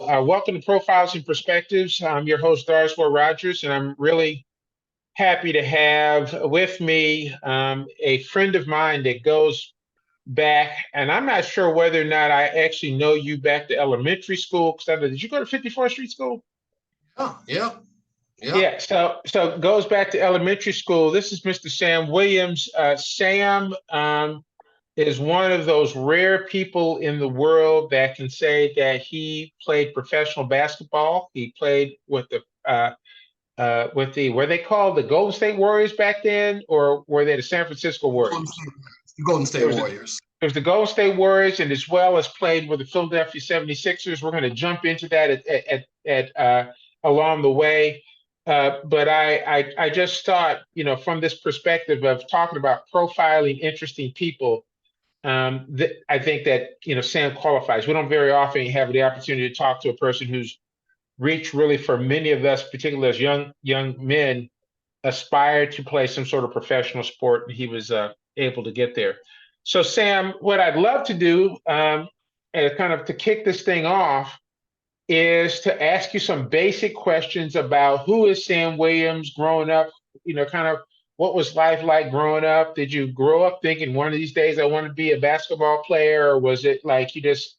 Welcome to Profiles and Perspectives. I'm your host, Darswell Rogers, and I'm really happy to have with me a friend of mine that goes back, and I'm not sure whether or not I actually know you back to elementary school. Did you go to 54th Street School? Oh, yeah, yeah. Yeah, so it goes back to elementary school. This is Mr. Sam Williams. Sam is one of those rare people in the world that can say that he played professional basketball. He played with the were they called the Golden State Warriors back then, or were they the San Francisco Golden Warriors? State, Golden It State was Warriors. it was the Golden State Warriors, and as well as played with the Philadelphia 76ers. We're going to jump into that along the way. But I just thought, from this perspective of talking about profiling interesting people, I think that Sam qualifies. We don't very often have the opportunity to talk to a person who's reached really for many of us, particularly as young men, aspire to play some sort of professional sport, and he was able to get there. So, Sam, what I'd love to do, and kind of to kick this thing off, is to ask you some basic questions about who is Sam Williams growing up, kind of what was life like growing up? Did you grow up thinking one of these days I want to be a basketball player, or was it like you just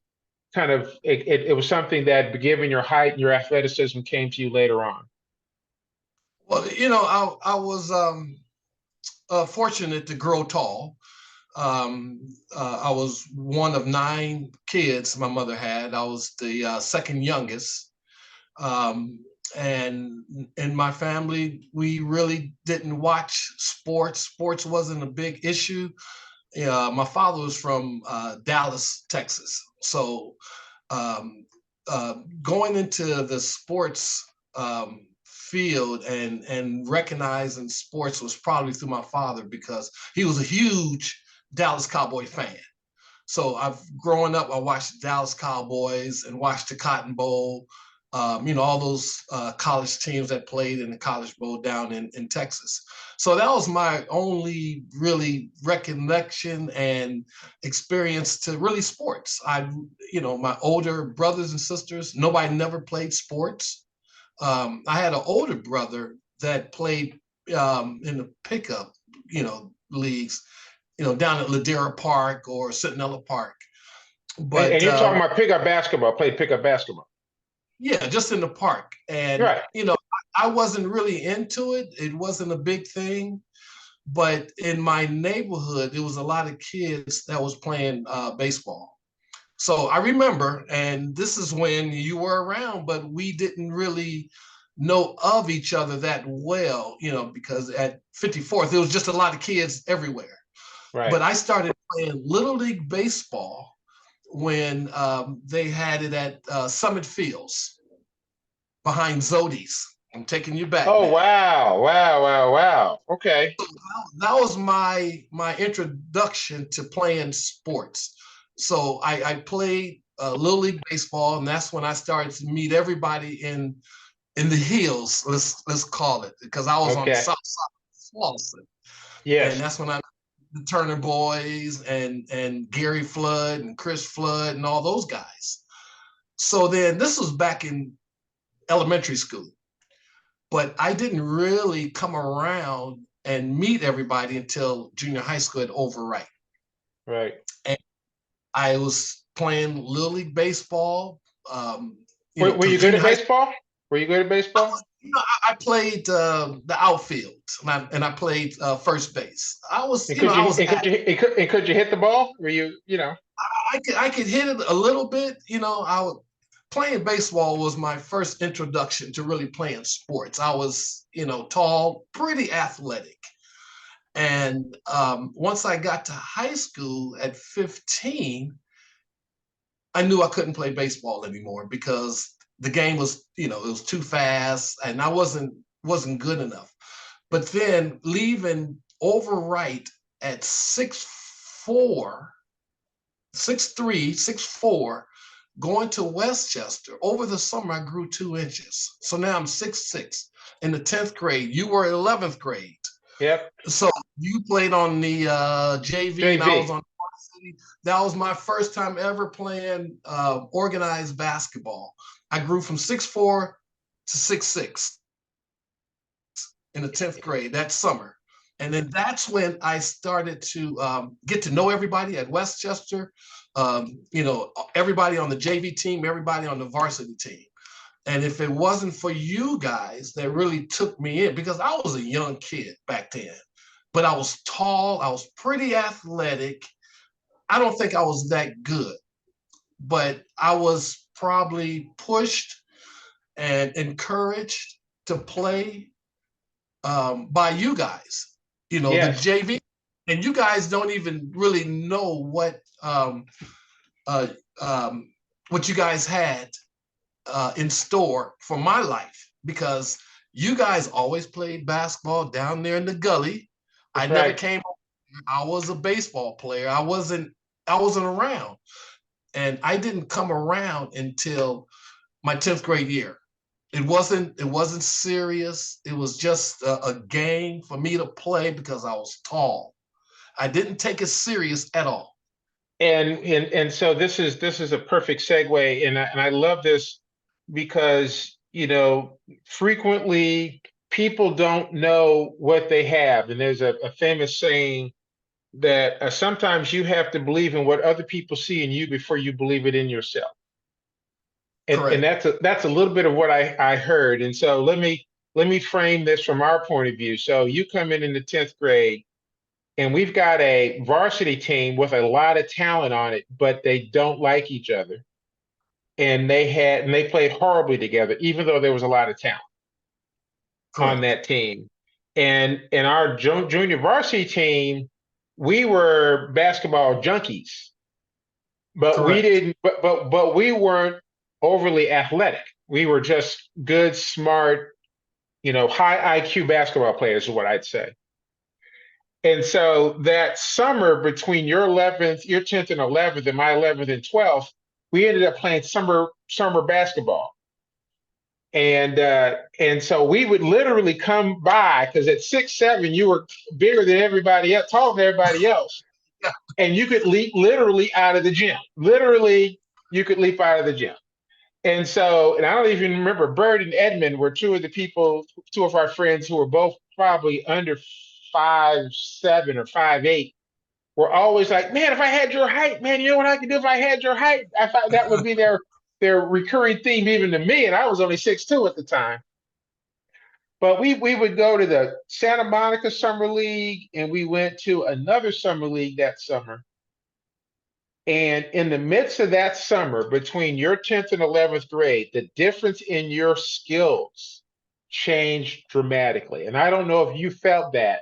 kind of it was something that, given your height and your athleticism, came to you later on? Well, I was fortunate to grow tall. I was one of 9 kids my mother had. I was the second youngest. And in my family, we really didn't watch sports. Sports wasn't a big issue. My father was from Dallas, Texas. So um, going into the sports field and recognizing sports was probably through my father because he was a huge Dallas Cowboy fan. So I've growing up, I watched the Dallas Cowboys and watched the Cotton Bowl. All those college teams that played in the College Bowl down in Texas. So that was my only really recollection and experience to really sports. My older brothers and sisters, nobody never played sports. I had an older brother that played in the pickup, leagues, down at Ladera Park or Centinela Park. And But you're talking about pickup basketball, played pickup basketball. Yeah, just in the park. And, Right. I wasn't really into it. It wasn't a big thing. But in my neighborhood, there was a lot of kids that was playing baseball. So I remember, and this is when you were around, but we didn't really know of each other that well, because at 54th, there was just a lot of kids everywhere. Right. But I started playing Little League Baseball when they had it at Summit Fields behind Zodi's. I'm taking you back Oh, now. wow. Wow, wow, wow. Okay. That was my introduction to playing sports. So I played Little League Baseball, and that's when I started to meet everybody in the hills. Let's call it, because I was on the Okay. south side of Slauson. And Yes. that's when I met the Turner boys and Gary Flood and Chris Flood and all those guys. So then this was back in elementary school, but I didn't really come around and meet everybody until junior high school at Overwrite. Right. And I was playing Little League Baseball, Were because you good junior at high school, baseball? Were you good at baseball? I played the outfield and I played first base. I was, And could I you was and could you and could you hit the ball? Were you? I could hit it a little bit. Playing baseball was my first introduction to really playing sports. I was, tall, pretty athletic. And once I got to high school at 15, I knew I couldn't play baseball anymore because the game was, it was too fast and I wasn't good enough. But then leaving Overwrite at 6'4", 6'3", 6'4", going to Westchester, over the summer, I grew 2 inches. So now I'm 6'6". In the 10th grade, you were 11th grade. Yep. So you played on the JV and I was JV. on that was my first time ever playing organized basketball. I grew from 6'4" to 6'6" in the 10th grade that summer. And then that's when I started to get to know everybody at Westchester, everybody on the JV team, everybody on the varsity team. And if it wasn't for you guys that really took me in, because I was a young kid back then, but I was tall, I was pretty athletic. I don't think I was that good, but I was probably pushed and encouraged to play by you guys, the Yes, JV. And you guys don't even really know uh, what you guys had in store for my life, because you guys always played basketball down there in the gully. I that's never right. came. I was a baseball player. I wasn't around, and I didn't come around until my 10th grade year. It wasn't serious. It was just a game for me to play because I was tall. I didn't take it serious at all. And so this is a perfect segue, and I love this because frequently people don't know what they have, and there's a famous saying that sometimes you have to believe in what other people see in you before you believe it in yourself. And Correct. that's a little bit of what I heard. And so let me frame this from our point of view. So you come in the 10th grade, and we've got a varsity team with a lot of talent on it, but they don't like each other. And they played horribly together, even though there was a lot of talent on Correct. that team. And our junior varsity team, we were basketball junkies, but we Correct. didn't but we weren't overly athletic. We were just good, smart, high IQ basketball players is what I'd say. And so that summer between your 10th and 11th, and my 11th and 12th, we ended up playing summer basketball. And so we would literally come by, because at 6'7" you were bigger than everybody else, taller than everybody else, Yeah. and you could leap literally out of the gym. Literally, you could leap out of the gym. And I don't even remember, Bird and Edmund were two of our friends who were both probably under 5'7" or 5'8", were always like, man, if I had your height, man, you know what I could do if I had your height? I thought that would be their recurring theme even to me, and I was only 6'2" at the time. But we would go to the Santa Monica Summer League, and we went to another summer league that summer. And in the midst of that summer, between your 10th and 11th grade, the difference in your skills changed dramatically. And I don't know if you felt that,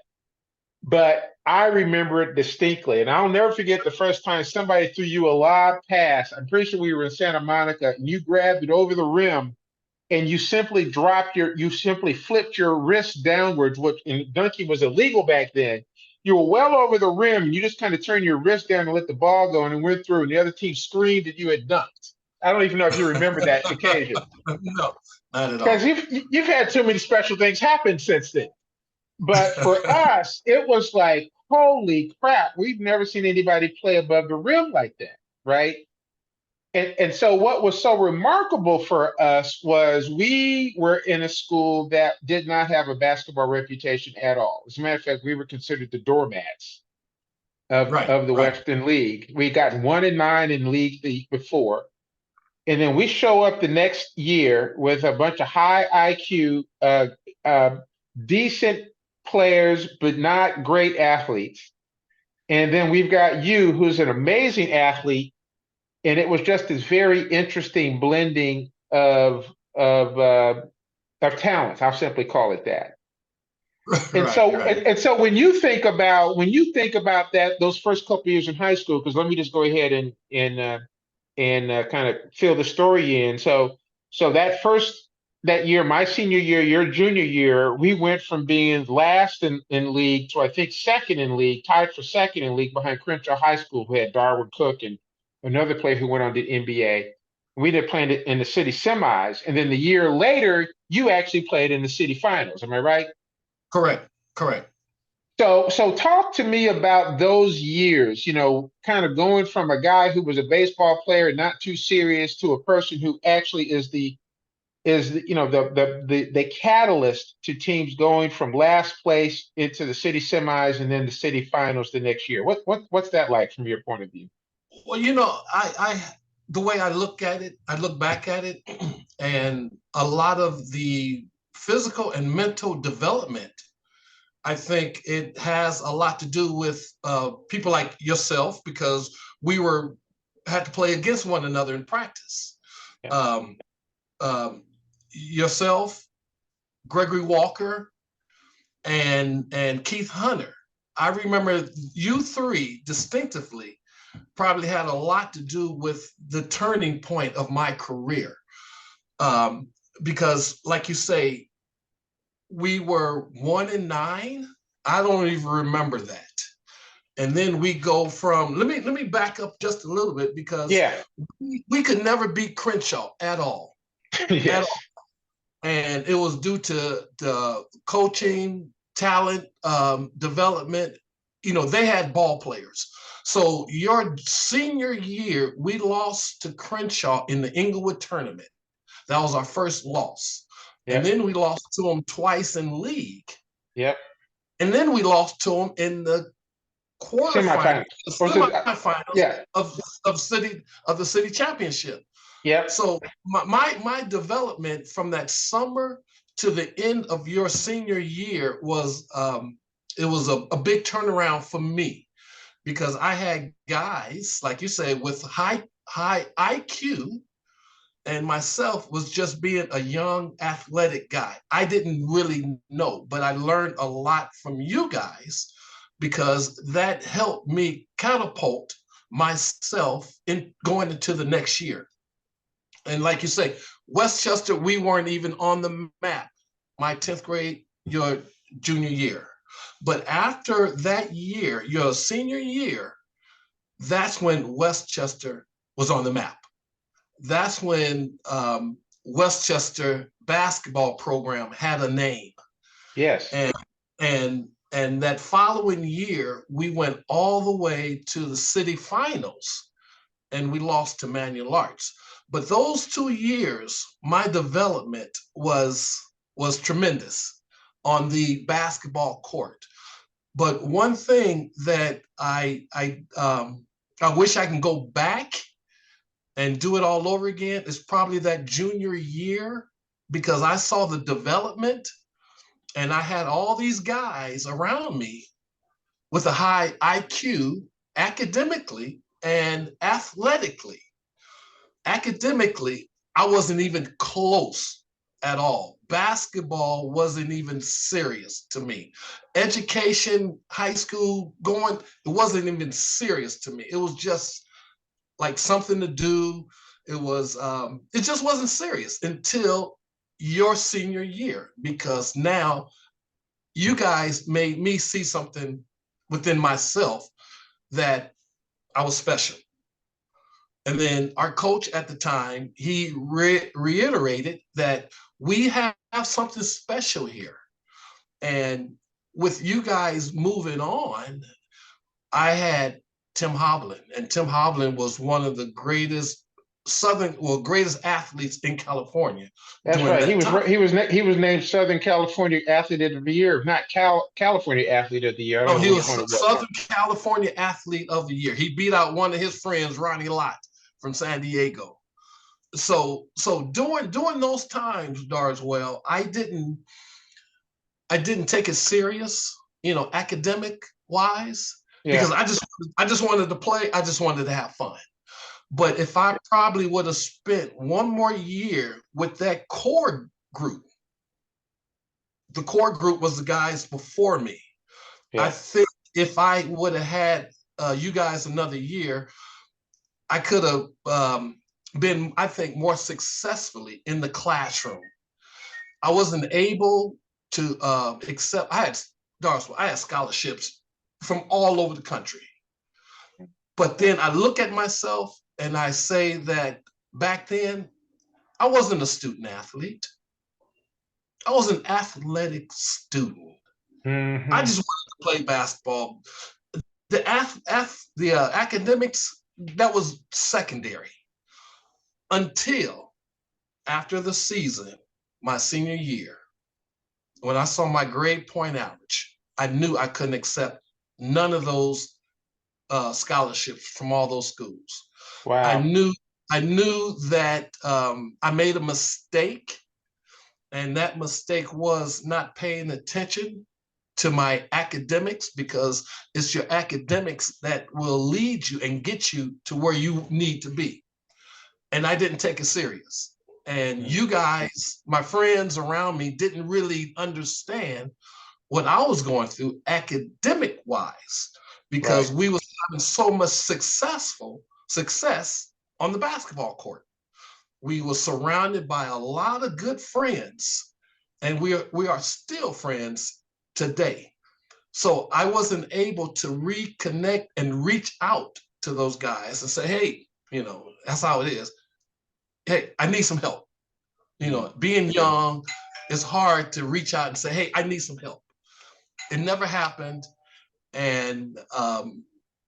but I remember it distinctly. And I'll never forget the first time somebody threw you a lob pass. I'm pretty sure we were in Santa Monica, and you grabbed it over the rim, and you simply flipped your wrist downwards, which in dunking was illegal back then. You were well over the rim, and you just kind of turned your wrist down and let the ball go, and it went through, and the other team screamed that you had dunked. I don't even know if you remember that occasion, No, not at because all. you've had too many special things happen since then. But for us, it was like, holy crap, we've never seen anybody play above the rim like that, right? And so what was so remarkable for us was we were in a school that did not have a basketball reputation at all. As a matter of fact, we were considered the doormats Right. of the Right. Western League. We got 1-9 in league the before. And then we show up the next year with a bunch of high IQ, uh, decent players, but not great athletes. And then we've got you, who's an amazing athlete, and it was just this very interesting blending of talents. I'll simply call it that. And Right. so Right. when you think about that, those first couple of years in high school, because let me just go ahead and kind of fill the story in. So that year, my senior year, your junior year, we went from being last in league to I think second in league, tied for second in league behind Crenshaw High School, who had Darwin Cook and another player who went on to the NBA. We did play in the city semis, and then the year later, you actually played in the city finals. Am I right? Correct. Correct. So talk to me about those years, kind of going from a guy who was a baseball player, not too serious, to a person who actually is the catalyst to teams going from last place into the city semis and then the city finals the next year. What's that like from your point of view? Well, the way I look at it, I look back at it, and a lot of the physical and mental development, I think it has a lot to do with people like yourself, because we were had to play against one another in practice. Yeah. Um, Yourself, Gregory Walker, and Keith Hunter. I remember you three distinctively probably had a lot to do with the turning point of my career. Um, because, like you say, we were 1-9. I don't even remember that. And then we go from, let me back up just a little bit, because Yeah. we could never beat Crenshaw at all, at all. Yes. And it was due to the coaching, talent, development. They had ball players. So your senior year, we lost to Crenshaw in the Inglewood tournament. That was our first loss. And Yep. then we lost to them twice in league. Yep. And then we lost to them in the quarterfinals, Semifinals. the Or so, semifinals yeah. of the city championship. Yep. So my development from that summer to the end of your senior year was it was a big turnaround for me, because I had guys like you said with high IQ, and myself was just being a young athletic guy. I didn't really know, but I learned a lot from you guys, because that helped me catapult myself in going into the next year. And like you say, Westchester, we weren't even on the map my 10th grade, your junior year. But after that year, your senior year, that's when Westchester was on the map. That's when Westchester basketball program had a name. Yes. And and that following year, we went all the way to the city finals, and we lost to Manual Arts. But those 2 years, my development was tremendous on the basketball court. But one thing that I wish I can go back and do it all over again is probably that junior year, because I saw the development, and I had all these guys around me with a high IQ academically and athletically. Academically, I wasn't even close at all. Basketball wasn't even serious to me. Education, high school, going, it wasn't even serious to me. It was just like something to do. It just wasn't serious until your senior year, because now you guys made me see something within myself that I was special. And then our coach at the time, he reiterated that we have something special here. And with you guys moving on, I had Tim Hovland, and Tim Hovland was one of the greatest athletes in California That's during right. that time. He was named Southern California Athlete of the Year, not California Athlete of the Year. I don't Oh, know he which was one it was. Southern California Athlete of the Year. He beat out one of his friends, Ronnie Lott from San Diego. So during those times, Darswell, I didn't take it serious, academic wise, because Yeah. I just wanted to play. I just wanted to have fun. But if I probably would have spent one more year with that core group, the core group was the guys before me. I Yeah. think if I would have had you guys another year, I could have been, I think, more successfully in the classroom. I wasn't able to accept. I had scholarships from all over the country. But then I look at myself and I say that back then I wasn't a student athlete. I was an athletic student. I Hmm. just wanted to play basketball. The academics, that was secondary until after the season, my senior year, when I saw my grade point average. I knew I couldn't accept none of those scholarships from all those schools. I Wow. knew I knew that I made a mistake, and that mistake was not paying attention to my academics, because it's your academics that will lead you and get you to where you need to be. And I didn't take it serious. And Mm. you guys, my friends around me, didn't really understand what I was going through academic wise, because Right. we was having so much success on the basketball court. We were surrounded by a lot of good friends, and we are still friends today. So I wasn't able to reconnect and reach out to those guys and say, hey, that's how it is. Hey, I need some help. Mm. Being young, it's hard to reach out and say, hey, I need some help. It never happened. And,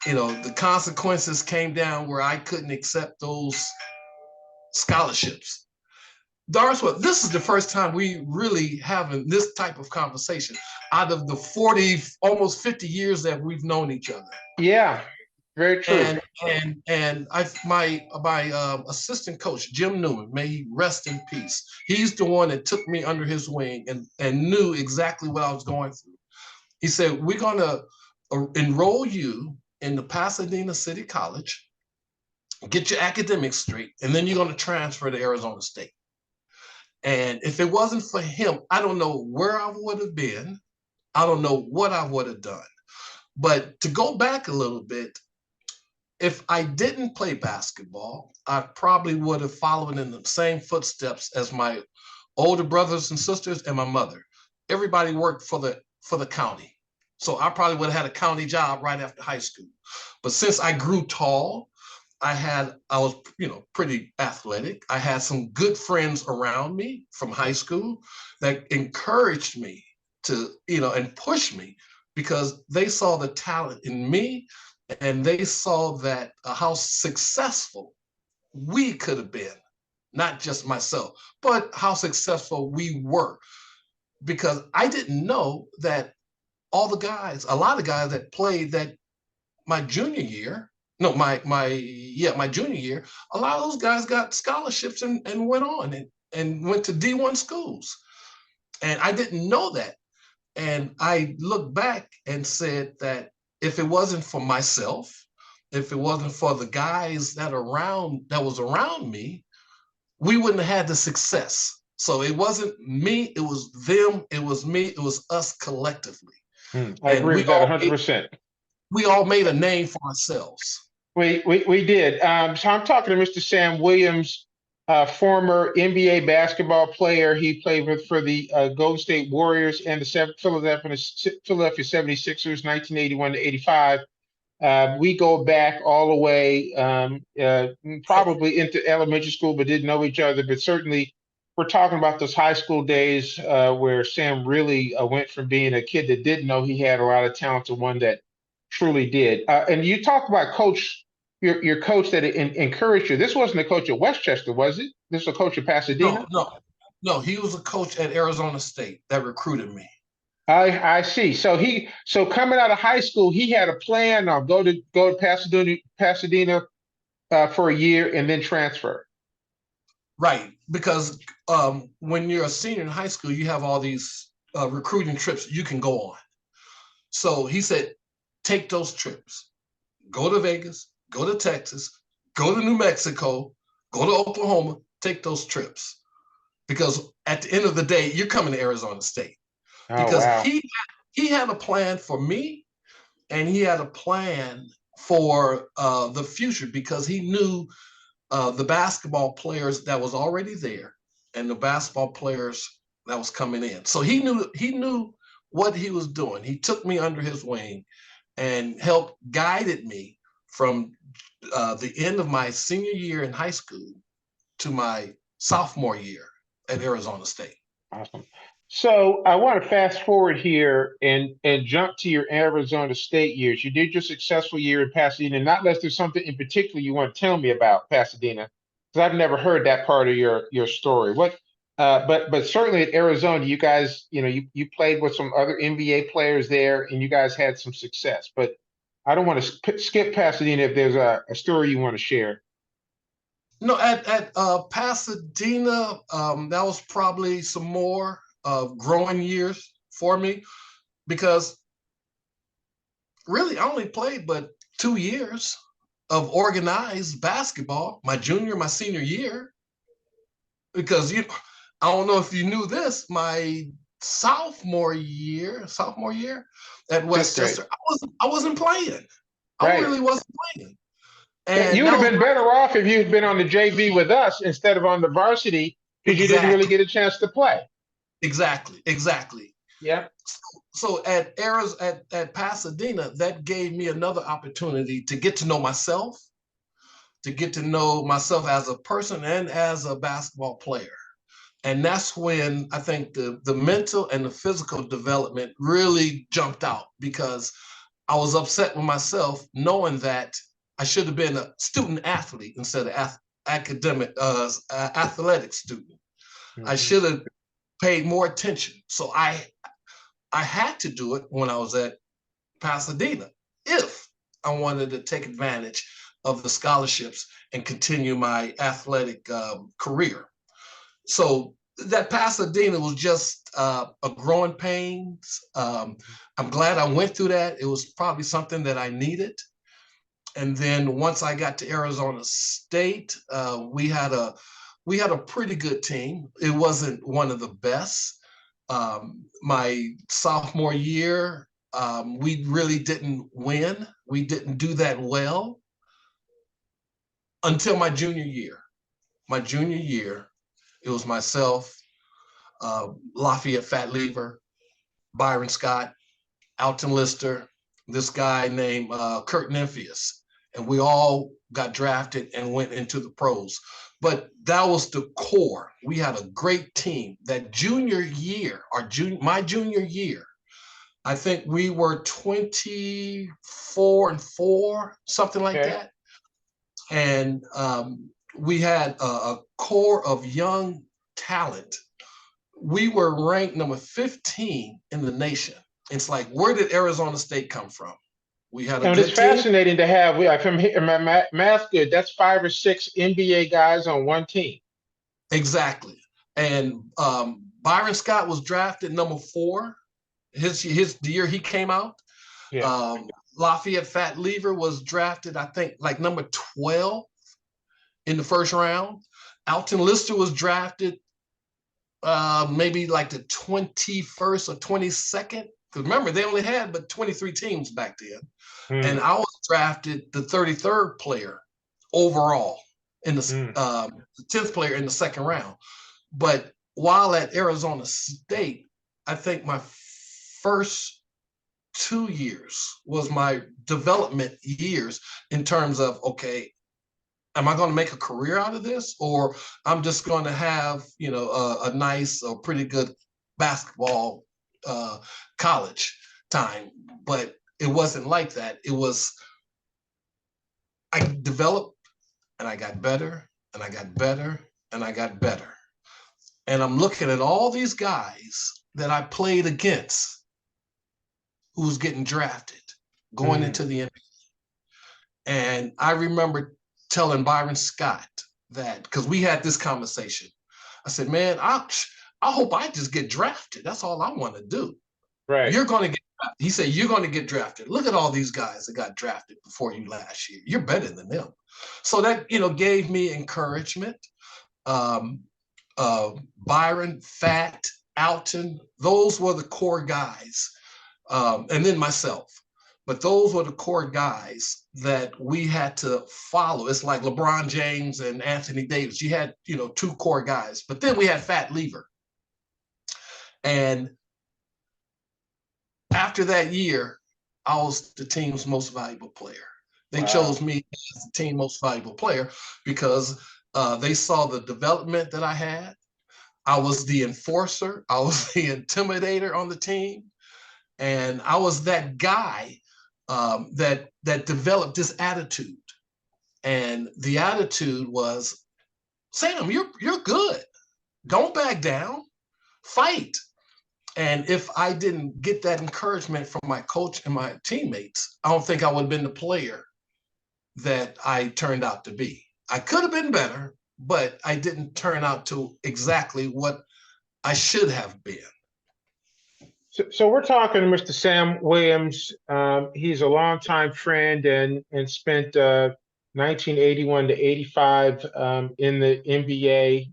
the consequences came down where I couldn't accept those scholarships. Doris, well, this is the first time we really having this type of conversation out of the 40, almost 50 years that we've known each other. Yeah, very true. And my assistant coach Jim Newman, may he rest in peace. He's the one that took me under his wing and knew exactly what I was going through. He said, we're going to enroll you in the Pasadena City College, get your academics straight, and then you're going to transfer to Arizona State. And if it wasn't for him, I don't know where I would have been. I don't know what I would have done. But to go back a little bit, if I didn't play basketball, I probably would have followed in the same footsteps as my older brothers and sisters and my mother. Everybody worked for the county. So I probably would have had a county job right after high school. But since I grew tall, I was, pretty athletic. I had some good friends around me from high school that encouraged me to, and pushed me, because they saw the talent in me, and they saw that how successful we could have been, not just myself, but how successful we were. Because I didn't know that a lot of guys that played that my junior year, no, my junior year, a lot of those guys got scholarships and went on and went to D1 schools. And I didn't know that. And I look back and said that if it wasn't for myself, if it wasn't for the guys that was around me, we wouldn't have had the success. So it wasn't me, it was them, it was me, it was us collectively. Mm. I And agree with that 100%. we all made a name for ourselves. We did. So I'm talking to Mr. Sam Williams, former NBA basketball player. He played for the Golden State Warriors and the Philadelphia 76ers, 1981 to 85. We go back all the way, probably into elementary school, but didn't know each other. But certainly, we're talking about those high school days where Sam really went from being a kid that didn't know he had a lot of talent to one that truly did. And you talk about your coach that encouraged you. This wasn't a coach at Westchester, was it? This was a coach at No, Pasadena. no, no. He was a coach at Arizona State that recruited me. I see. So coming out of high school, he had a plan on go to Pasadena for a year and then transfer. Right. Because when you're a senior in high school, you have all these recruiting trips you can go on. So he said, take those trips. Go to Vegas, go to Texas, go to New Mexico, go to Oklahoma, take those trips. Because at the end of the day, you're coming to Arizona State. Oh Because wow. he had a plan for me, and he had a plan for the future, because he knew the basketball players that was already there and the basketball players that was coming in. So he knew what he was doing. He took me under his wing and helped guided me from the end of my senior year in high school to my sophomore year at Arizona State. Awesome. So I want to fast forward here and jump to your Arizona State years. You did your successful year in Pasadena, not unless there's something in particular you want to tell me about Pasadena, because I've never heard that part of your story. What but certainly at Arizona, you guys, you played with some other NBA players there and you guys had some success. But I don't want to skip Pasadena if there's a story you want to share. No, at Pasadena, that was probably some more growing years for me because really I only played but 2 years of organized basketball, my junior, my senior year, because I don't know if you knew this, my sophomore year at Fifth grade. Westchester, I wasn't playing. I Right. really wasn't playing. Yeah, you And would that have was been better off if you'd been on the JV with us instead of on the varsity because you didn't really exactly, get a chance to play. exactly. Yeah. So at Pasadena, that gave me another opportunity to get to know myself, to get to know myself as a person and as a basketball player. And that's when I think the mental and the physical development really jumped out because I was upset with myself knowing that I should have been a student athlete instead of academic athletic student. I Hmm. should have paid more attention. So I had to do it when I was at Pasadena if I wanted to take advantage of the scholarships and continue my athletic career. So that Pasadena was just a growing pains. I'm glad I went through that. It was probably something that I needed. And then once I got to Arizona State, we had a pretty good team. It wasn't one of the best. My sophomore year, we really didn't win. We didn't do that well until my junior year. My junior year, it was myself, Lafayette Fat Lever, Byron Scott, Alton Lister, this guy named Kurt Nymphius. And we all got drafted and went into the pros. But that was the core. We had a great team. That junior year, my junior year, I think we were 24-4, something like Okay. that. And we had a core of young talent. We were ranked number 15 in the nation. It's like, where did Arizona State come from? We had a And it's good team. fascinating to have, if I'm my math good, that's 5 or 6 NBA guys on one team. Exactly. And Byron Scott was drafted number 4. The year he came out. Yeah. Um, Lafayette Fat Lever was drafted, I think, like number 12 in the first round. Alton Lister was drafted maybe like the 21st or 22nd. Because remember, they only had but 23 teams back then. And Mm, I was drafted the 33rd player overall in mm. the 10th player in the second round. But while at Arizona State, I think my first 2 years was my development years in terms of, okay, am I going to make a career out of this, or I'm just going to have a nice or pretty good basketball college time? But it wasn't like that. It was, I developed and I got better and I got better and I got better. And I'm looking at all these guys that I played against who was getting drafted, going Mm. into the NBA. And I remember telling Byron Scott that, because we had this conversation. I said, man, I hope I just get drafted. That's all I want to do. Right. You're going to get drafted. He said, you're going to get drafted. Look at all these guys that got drafted before you last year. You're better than them. So that, gave me encouragement. Um, Byron, Fat, Alton, those were the core guys. And then myself. But those were the core guys that we had to follow. It's like LeBron James and Anthony Davis. You had, 2 core guys. But then we had Fat Lever. And after that year, I was the team's most valuable player. They chose Wow. me as the team most valuable player because they saw the development that I had. I was the enforcer. I was the intimidator on the team. And I was that guy that developed this attitude. And the attitude was, Sam, you're good. Don't back down. Fight. And if I didn't get that encouragement from my coach and my teammates, I don't think I would have been the player that I turned out to be. I could have been better, but I didn't turn out to exactly what I should have been. So we're talking to Mr. Sam Williams. He's a longtime friend and spent 1981 to 85 in the NBA,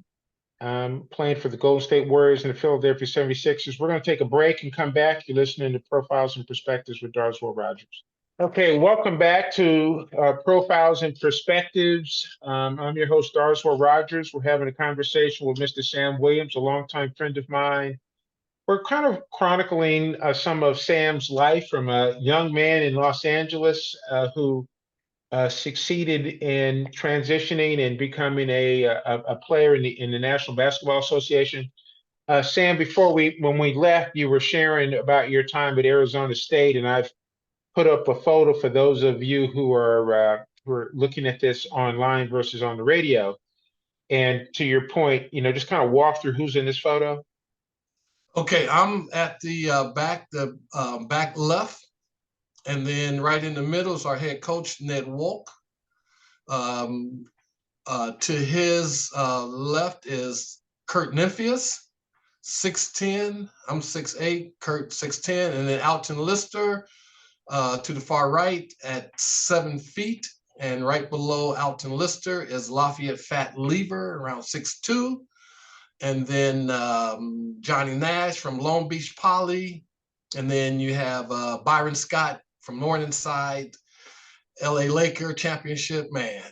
playing for the Golden State Warriors and the Philadelphia 76ers. We're going to take a break and come back. You're listening to Profiles and Perspectives with Darswell Rogers. Okay, welcome back to Profiles and Perspectives. I'm your host, Darswell Rogers. We're having a conversation with Mr. Sam Williams, a longtime friend of mine. We're kind of chronicling some of Sam's life from a young man in Los Angeles who succeeded in transitioning and becoming a player in the National Basketball Association. Sam, when we left, you were sharing about your time at Arizona State, and I've put up a photo for those of you who are looking at this online versus on the radio. And to your point, just kind of walk through who's in this photo. Okay, I'm at the back left, and then right in the middle is our head coach, Ned Wolk. To his left is Kurt Nymphius, 6'10". I'm 6'8", Kurt 6'10", and then Alton Lister to the far right at 7 feet. And right below Alton Lister is Lafayette Fat Lever, around 6'2". And then Johnny Nash from Long Beach Poly. And then you have Byron Scott from Morningside, LA Laker championship man.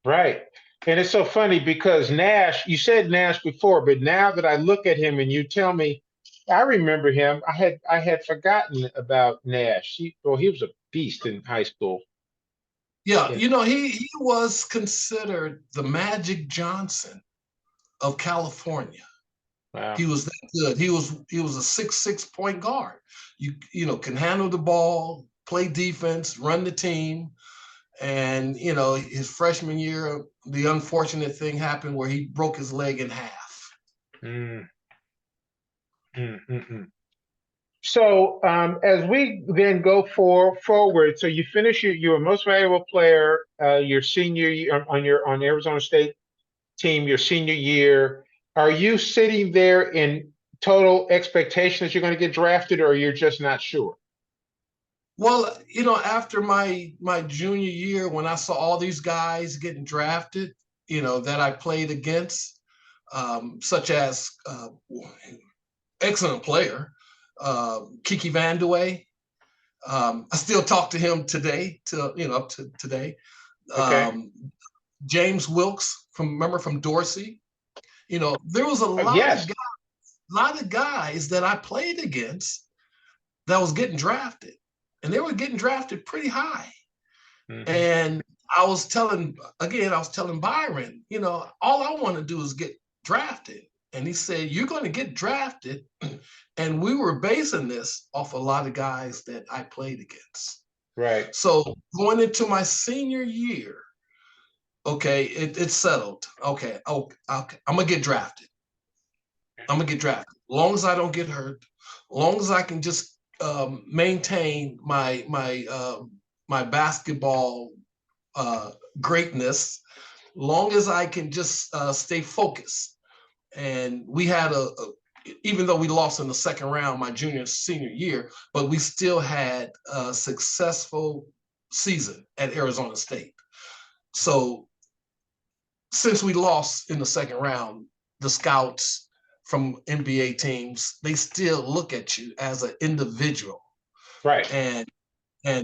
Right. And it's so funny because Nash, you said Nash before, but now that I look at him and you tell me, I remember him. I had forgotten about Nash. He was a beast in high school. Yeah, he was considered the Magic Johnson of California. Wow. He was that good. He was a 6'6" point guard. Can handle the ball, play defense, run the team. And his freshman year, the unfortunate thing happened where he broke his leg in half. So as we then go forward, so you finish your most valuable player your senior year on Arizona State team, your senior year. Are you sitting there in total expectation that you're going to get drafted, or you're just not sure? Well, after my junior year, when I saw all these guys getting drafted, that I played against, such as excellent player, Kiki Vandeweghe. I still talk to him today, up to today. Okay. James Wilkes from Dorsey. There was a lot of guys that I played against that was getting drafted, and they were getting drafted pretty high. Mm-hmm. And I was telling Byron, all I want to do is get drafted. And he said, you're going to get drafted. And we were basing this off a lot of guys that I played against. Right. So going into my senior year, okay, it's settled. Okay, I'm going to get drafted. I'm going to get drafted. As long as I don't get hurt, as long as I can just maintain my basketball greatness, long as I can just stay focused. And we had even though we lost in the second round my senior year, but we still had a successful season at Arizona State. So since we lost in the second round, the scouts from NBA teams, they still look at you as an individual. Right. And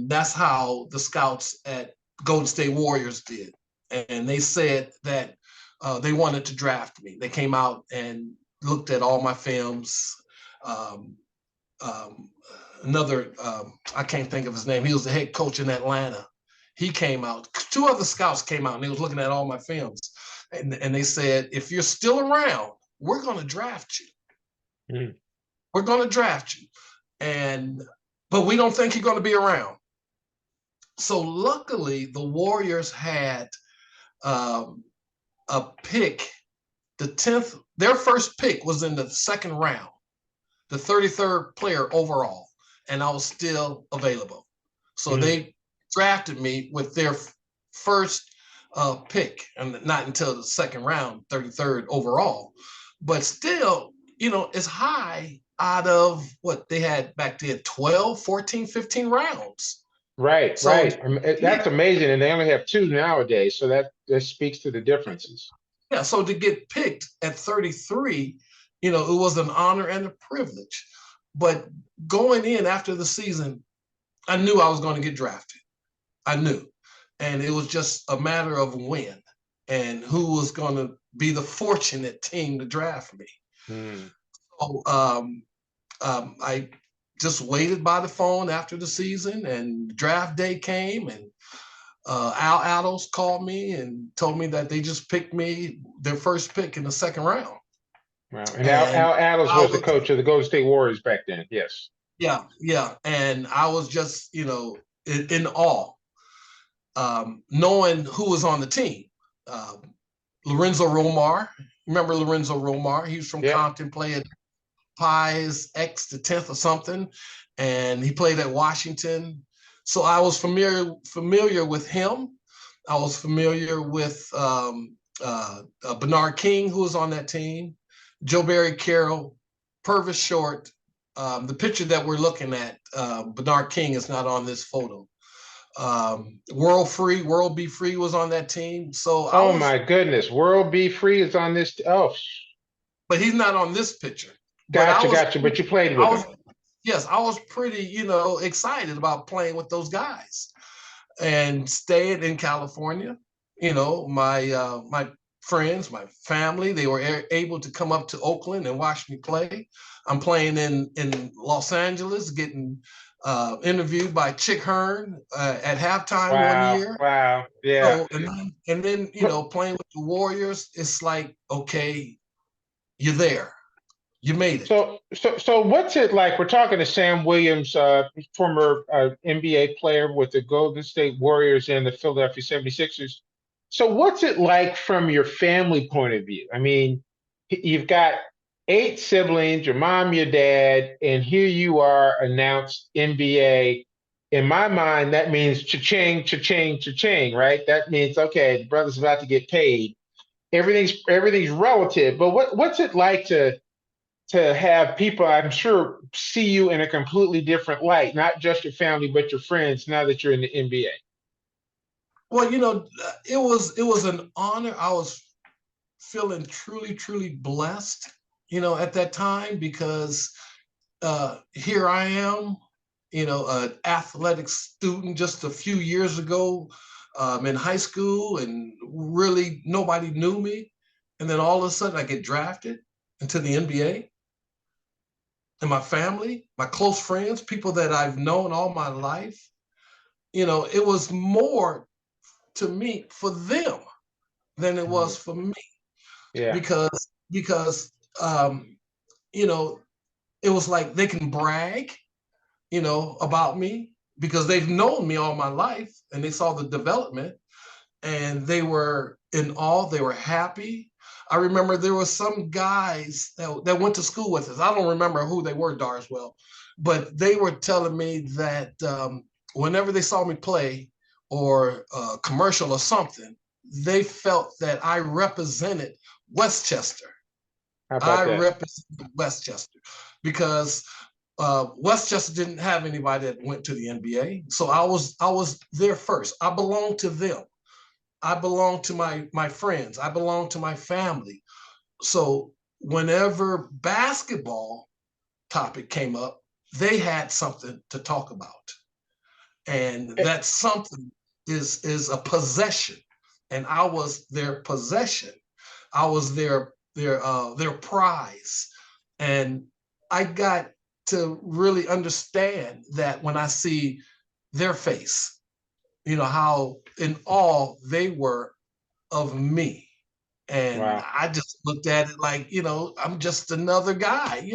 that's how the scouts at Golden State Warriors did. And they said that they wanted to draft me. They came out and looked at all my films. I can't think of his name. He was the head coach in Atlanta. He came out. 2 other scouts came out, and they was looking at all my films. And they said, if you're still around, we're going to draft you. Mm. We're going to draft you. But we don't think you're going to be around. So luckily, the Warriors had a pick, the 10th, their first pick was in the second round, the 33rd player overall, and I was still available. So they drafted me with their first pick, and not until the second round, 33rd overall. But still, it's high out of what they had back then, 12, 14, 15 rounds. Right, So right. That's amazing. And they only have two nowadays. So that speaks to the differences. yeah, so to get picked at 33, it was an honor and a privilege. But going in after the season, I knew I was going to get drafted. I knew. And it was just a matter of when and who was going to be the fortunate team to draft me. Mm. So I just waited by the phone after the season, and draft day came, and Al Addles called me and told me that they just picked me, their first pick in the second round. Wow. And And Al Adams I was the was, coach of the Golden State Warriors back then. Yes. yeah. And I was just, in awe, knowing who was on the team. Lorenzo Romar, remember Lorenzo Romar? He was from Yeah. Compton, played Pies X the 10th or something, and he played at Washington. So I was familiar with him. I was familiar with Bernard King, who was on that team, Joe Barry Carroll, Purvis Short. The picture that we're looking at, Bernard King is not on this photo. World Be Free was on that team. So I Oh was, my goodness. World Be Free is on this. Oh, but he's not on this picture. But gotcha. But you played with I him. was, yes, I was pretty, excited about playing with those guys and staying in California. My friends, my family, they were able to come up to Oakland and watch me play. I'm playing in Los Angeles, getting interviewed by Chick Hearn at halftime one Wow. year. Wow. Yeah. So and then playing with the Warriors, it's like, okay, you're there, you made it. So what's it like? We're talking to Sam Williams, former NBA player with the Golden State Warriors and the Philadelphia 76ers. So what's it like from your family point of view? I mean, you've got eight siblings, your mom, your dad, and here you are announced NBA. In my mind, that means cha-ching, cha-ching, cha-ching, right? That means, okay, the brother's about to get paid. Everything's relative, but what's it like to have people, I'm sure, see you in a completely different light, not just your family, but your friends now that you're in the NBA? Well, it was an honor. I was feeling truly, truly blessed, at that time, because here I am, an athletic student just a few years ago, in high school, and really nobody knew me. And then all of a sudden I get drafted into the NBA, and my family, my close friends, people that I've known all my life, it was more to me for them than it Mm. was for me, Yeah. because um, you know, it was like they can brag, about me because they've known me all my life and they saw the development, and they were in awe. They were happy. I remember there were some guys that went to school with us. I don't remember who they were, Darswell, but they were telling me that whenever they saw me play or a commercial or something, they felt that I represented Westchester. How I about that? represented Westchester because Westchester didn't have anybody that went to the NBA, so I was there first. I belonged to them. I belong to my friends. I belong to my family. So whenever basketball topic came up, they had something to talk about, and Eh, that something is a possession, and I was their possession. I was their prize, and I got to really understand that when I see their face, how in awe they were of me. And Wow. I just looked at it like, I'm just another guy.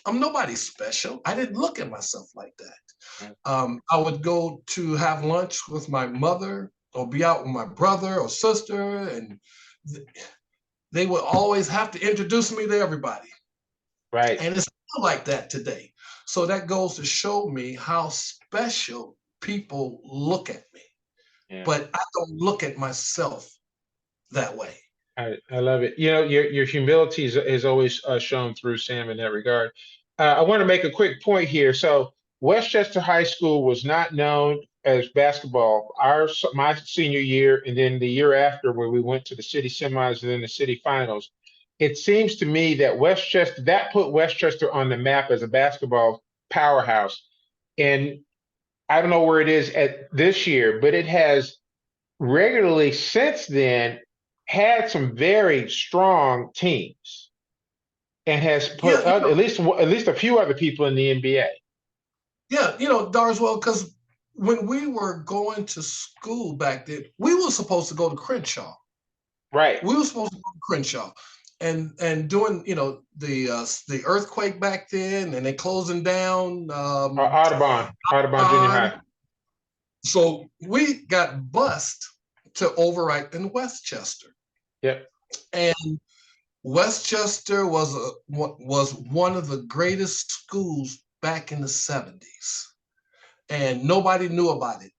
I'm nobody special. I didn't look at myself like that. I would go to have lunch with my mother or be out with my brother or sister, and they would always have to introduce me to everybody. Right. And it's not like that today. So that goes to show me how special people look at me. Yeah. But I don't look at myself that way. I love it. Your humility is always shown through, Sam, in that regard. I want to make a quick point here. So Westchester High School was not known as basketball. My senior year, and then the year after, where we went to the city semis and then the city finals. It seems to me that that put Westchester on the map as a basketball powerhouse. And I don't know where it is at this year, but it has regularly since then had some very strong teams and has put Yeah, at least a few other people in the NBA. yeah, Darswell, because when we were going to school back then, we were supposed to go to Crenshaw. Right. We were supposed to go to Crenshaw, and doing the earthquake back then, and they closing down Audubon Junior on. High. So we got bused to Overripe in Westchester, Yep. and Westchester was one of the greatest schools back in the 70s, and nobody knew about it.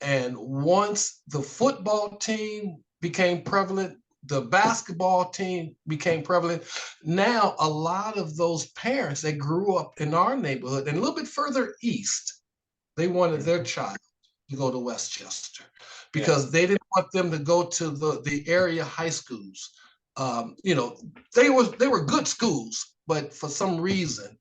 And once the football team became prevalent, the basketball team became prevalent. Now a lot of those parents that grew up in our neighborhood and a little bit further east, they wanted their Mhm. child to go to Westchester Yeah. because they didn't want them to go to the area high schools. They were good schools, but for some reason,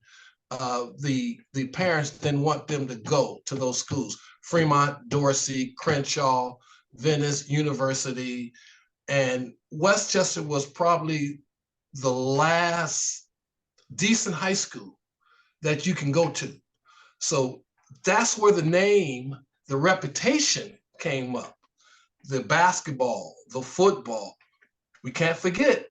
the parents didn't want them to go to those schools: Fremont, Dorsey, Crenshaw, Venice University, and Westchester was probably the last decent high school that you can go to. So that's where the name, the reputation came up. The basketball, the football. We can't forget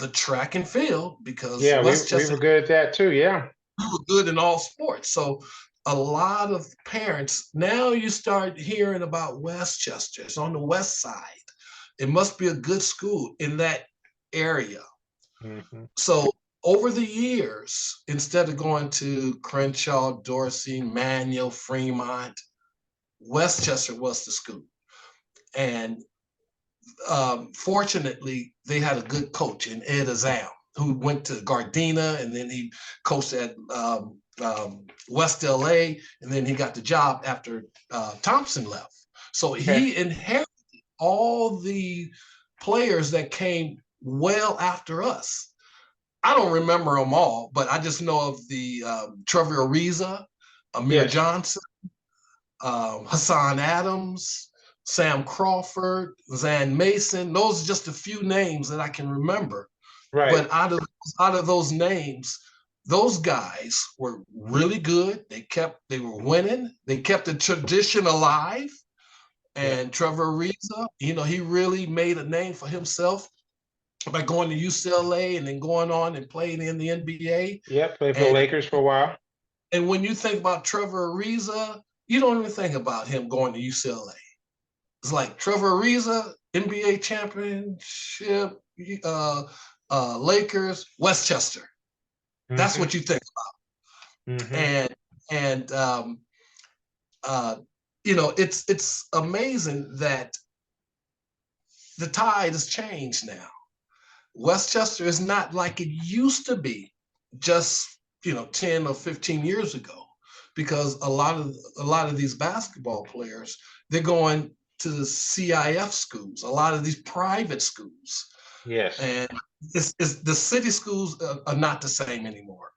the track and field because Yeah, we Westchester, were good at that too. Yeah. we were good in all sports. So a lot of parents, now you start hearing about Westchester. It's on the west side. It must be a good school in that area. Hmm. So over the years, instead of going to Crenshaw, Dorsey, Manual, Fremont, Westchester was the school. And fortunately, they had a good coach in Ed Azam, who went to Gardena, and then he coached at West LA, and then he got the job after Thompson left. So Okay. he inherited all the players that came well after us. I don't remember them all, but I just know of the Trevor Ariza, Amir Yes. Johnson, Hassan Adams, Sam Crawford, Zan Mason. Those are just a few names that I can remember. Right. But out of those names, those guys were really good. They were winning. They kept the tradition alive. Yep. And Trevor Ariza, he really made a name for himself by going to UCLA and then going on and playing in the NBA. Yep. Played for the And Lakers for a while. and when you think about Trevor Ariza, you don't even think about him going to UCLA. It's like Trevor Ariza, NBA championship, uh, Lakers, Westchester. That's Hmm. what you think about. Hmm. And it's amazing that the tide has changed now. Westchester is not like it used to be just 10 or 15 years ago, because a lot of these basketball players, they're going to the CIF schools, a lot of these private schools, Yes. and it's the city schools are not the same anymore.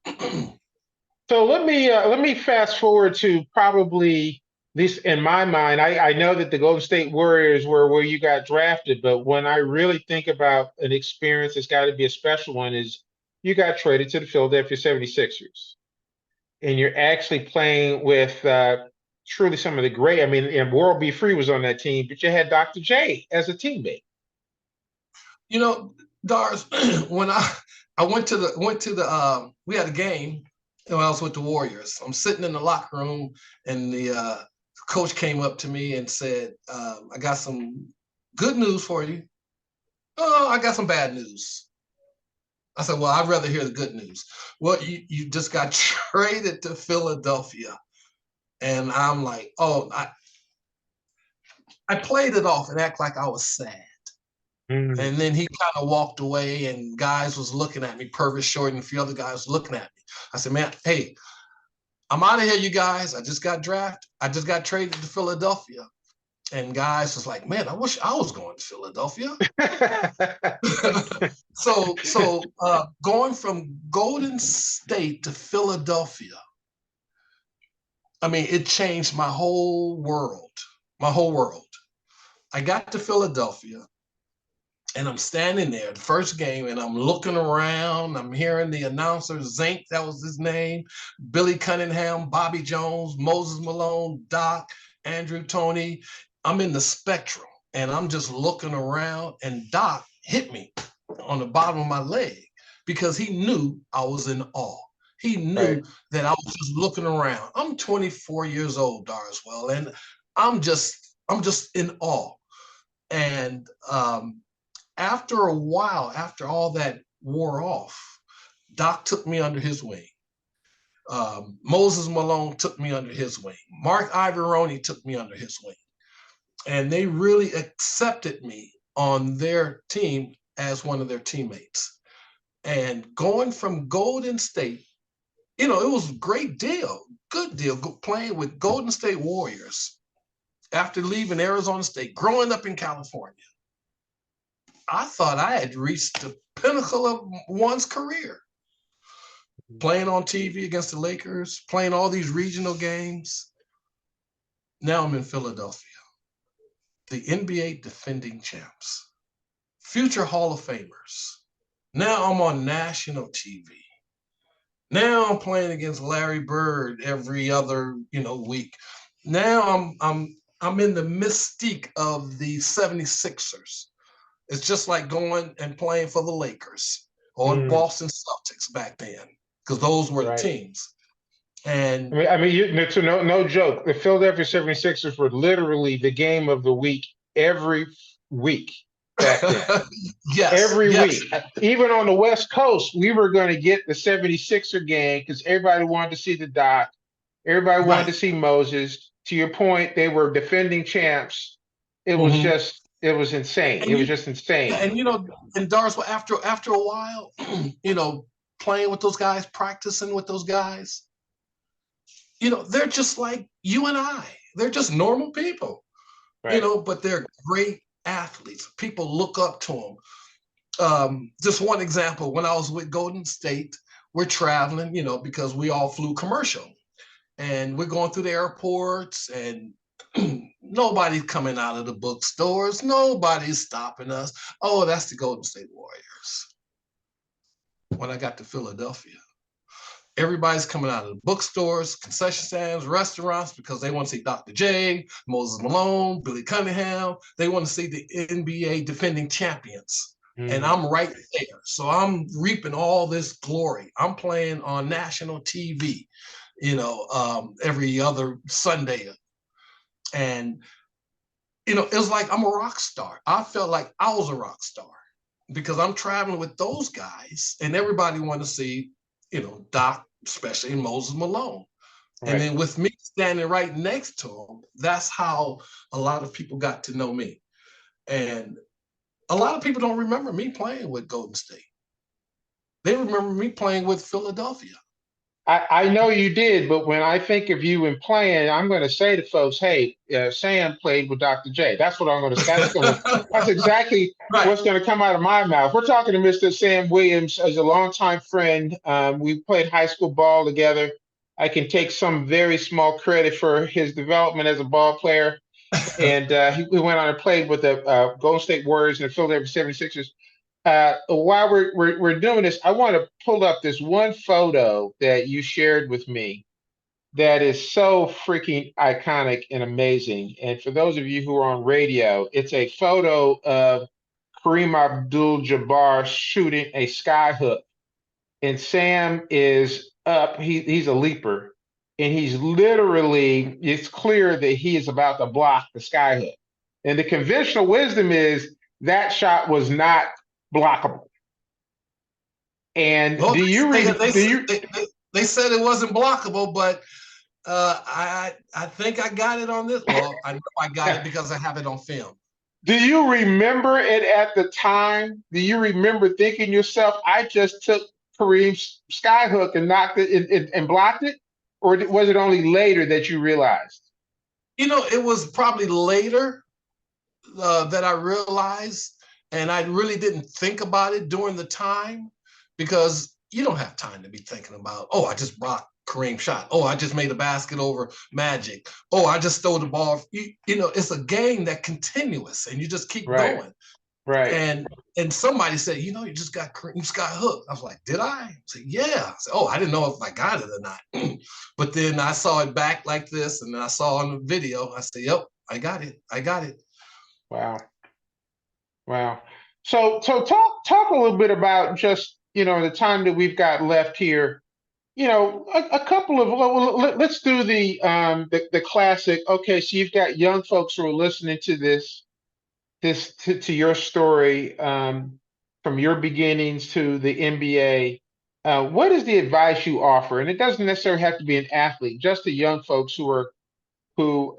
So let me fast forward to probably, at least in my mind, I know that the Golden State Warriors were where you got drafted, but when I really think about an experience that's got to be a special one, is you got traded to the Philadelphia 76ers. And you're actually playing with truly some of the great. I mean, and World B. Free was on that team, but you had Dr. J as a teammate. You know, Dars, when I went to the we had a game when I was with the Warriors. I'm sitting in the locker room and the coach came up to me and said, I got some good news for you. Oh, I got some bad news. I said, well, I'd rather hear the good news. Well, you just got traded to Philadelphia. And I'm like, oh, I played it off and act like I was sad. Mm. And then he kind of walked away, and guys was looking at me. Purvis Short and a few other guys looking at me. I said, "Man, hey, I'm out of here, you guys. I just got drafted. I just got traded to Philadelphia." And guys was like, "Man, I wish I was going to Philadelphia." So going from Golden State to Philadelphia, I mean, it changed my whole world. My whole world. I got to Philadelphia. And I'm standing there, the first game, and I'm looking around. I'm hearing the announcer, Zink, that was his name, Billy Cunningham, Bobby Jones, Moses Malone, Doc, Andrew Toney. I'm in the spectrum, and I'm just looking around, and Doc hit me on the bottom of my leg because he knew I was in awe. He Right. knew that I was just looking around. I'm 24 years old, Darswell, and I'm just in awe. And after a while, after all that wore off, Doc took me under his wing. Moses Malone took me under his wing. Mark Ivoroni took me under his wing. And they really accepted me on their team as one of their teammates. And going from Golden State, it was a great deal, good deal, playing with Golden State Warriors after leaving Arizona State, growing up in California. I thought I had reached the pinnacle of one's career. Playing on TV against the Lakers, playing all these regional games. Now I'm in Philadelphia, the NBA defending champs, future Hall of Famers. Now I'm on national TV. Now I'm playing against Larry Bird every other, week. Now I'm in the mystique of the 76ers. It's just like going and playing for the Lakers or the Mm. Boston Celtics back then, because those were the Right. teams. And So no joke. The Philadelphia 76ers were literally the game of the week every week back then. yes, Every yes, week. Even on the West Coast, we were going to get the 76er game because everybody wanted to see the Doc. Everybody wanted right. to see Moses. To your point, they were defending champs. Mm-hmm. It was insane. It And was you, just insane. and and Darswell, after a while, playing with those guys, practicing with those guys, they're just like you and I. They're just normal people, Right. but they're great athletes. People look up to them. Just one example, when I was with Golden State, we're traveling, because we all flew commercial. And we're going through the airports, and nobody's coming out of the bookstores. Nobody's stopping us. Oh, that's the Golden State Warriors. When I got to Philadelphia, everybody's coming out of the bookstores, concession stands, restaurants, because they want to see Dr. J, Moses Malone, Billy Cunningham. They want to see the NBA defending champions. And Mm. I'm right there. So I'm reaping all this glory. I'm playing on national TV, every other Sunday. And, it was like I'm a rock star. I felt like I was a rock star because I'm traveling with those guys, and everybody wanted to see, Doc, especially Moses Malone. And Right. then with me standing right next to him, that's how a lot of people got to know me. And a lot of people don't remember me playing with Golden State. They remember me playing with Philadelphia. I know you did, but when I think of you and playing, I'm going to say to folks, "Hey, Sam played with Dr. J." That's what I'm going to. That's exactly Right. what's going to come out of my mouth. We're talking to Mr. Sam Williams as a longtime friend. We played high school ball together. I can take some very small credit for his development as a ball player, and we went on and played with the Golden State Warriors and the Philadelphia 76ers. While we're doing this, I want to pull up this one photo that you shared with me that is so freaking iconic and amazing. And for those of you who are on radio, it's a photo of Kareem Abdul-Jabbar shooting a sky hook, and Sam is up. He's a leaper, and he's literally. It's clear that he is about to block the sky hook, and the conventional wisdom is that shot was not blockable. And Well, do you read? Do you they said it wasn't blockable, but I think I got it on this. Well, I know I got it because I have it on film. do you remember it at the time? Do you remember thinking yourself, I just took Kareem's skyhook and knocked it and blocked it? Or was it only later that you realized? You know, it was probably later that I realized, and I really didn't think about it during the time because you don't have time to be thinking about, oh, I just blocked Kareem shot. Oh, I just made a basket over Magic. Oh, I just stole the ball. You know, it's a game that continuous and you just keep Right, going. right. And somebody said, you know, you just got Kareem got hooked. I was like, did I said, yeah. I said, oh, I didn't know if I got it or not. But then I saw it back like this, and then I saw on the video. I said, yep, I got it. I got it. Wow. Wow. So talk a little bit about just, the time that we've got left here. A couple of let's do the classic. Okay, so you've got young folks who are listening to to your story, from your beginnings to the NBA. What is the advice you offer? And it doesn't necessarily have to be an athlete, just the young folks who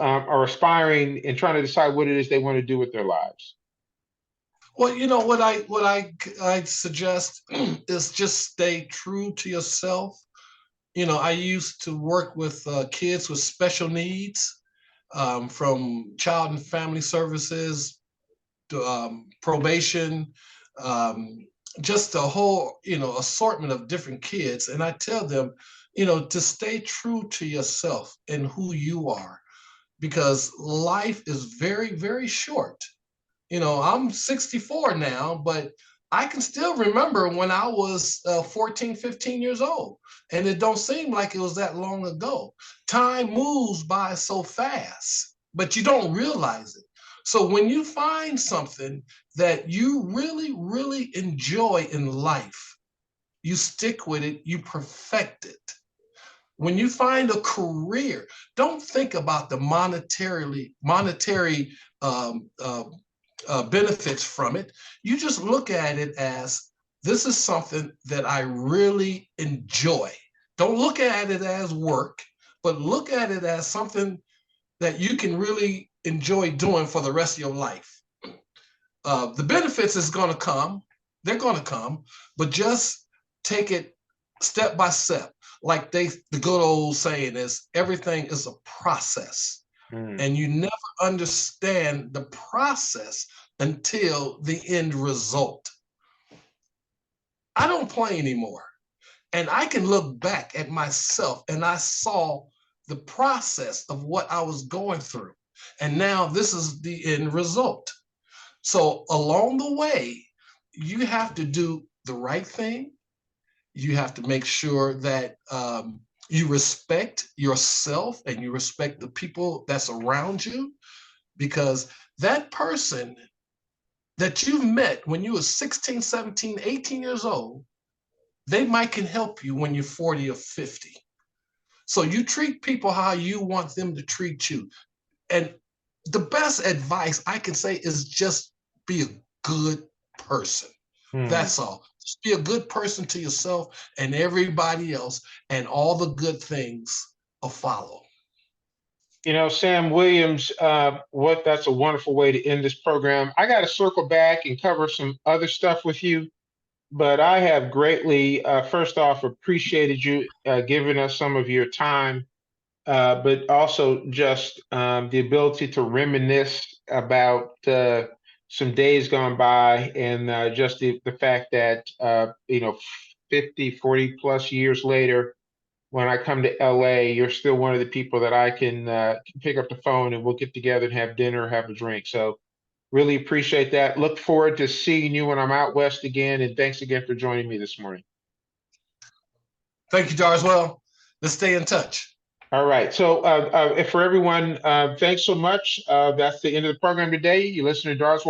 are aspiring and trying to decide what it is they want to do with their lives. Well, you know I suggest is just stay true to yourself. You know, I used to work with kids with special needs, from child and family services to probation, um, just a whole, assortment of different kids. And I tell them, to stay true to yourself and who you are, because life is very, very short. You know, I'm 64 now, but I can still remember when I was 14, 15 years old. And it don't seem like it was that long ago. Time moves by so fast, but you don't realize it. So when you find something that you really, really enjoy in life, you stick with it, you perfect it. When you find a career, don't think about the monetary um, uh, benefits from it. You just look at it as this is something that I really enjoy. Don't look at it as work, but look at it as something that you can really enjoy doing for the rest of your life. The benefits is going to come, they're going to come, but just take it step by step. Like the good old saying is, everything is a process, Mm. and you never understand the process until the end result. I don't play anymore. And I can look back at myself and I saw the process of what I was going through. And now this is the end result. So along the way, you have to do the right thing. You have to make sure that you respect yourself and you respect the people that's around you, because that person that you've met when you were 16, 17, 18 years old, they might can help you when you're 40 or 50. So you treat people how you want them to treat you. And the best advice I can say is just be a good person. Mm. That's all. Just be a good person to yourself and everybody else, and all the good things will follow. Sam Williams, that's a wonderful way to end this program. I got to circle back and cover some other stuff with you, but I have greatly, first off, appreciated you giving us some of your time, but also just the ability to reminisce about some days gone by, and just the fact that, 50, 40 plus years later, when I come to LA, you're still one of the people that I can pick up the phone and we'll get together and have dinner, have a drink. So really appreciate that. Look forward to seeing you when I'm out west again. And thanks again for joining me this morning. Thank you, Darswell. Let's stay in touch. All right. So for everyone, thanks so much. That's the end of the program today. You listen to Dar's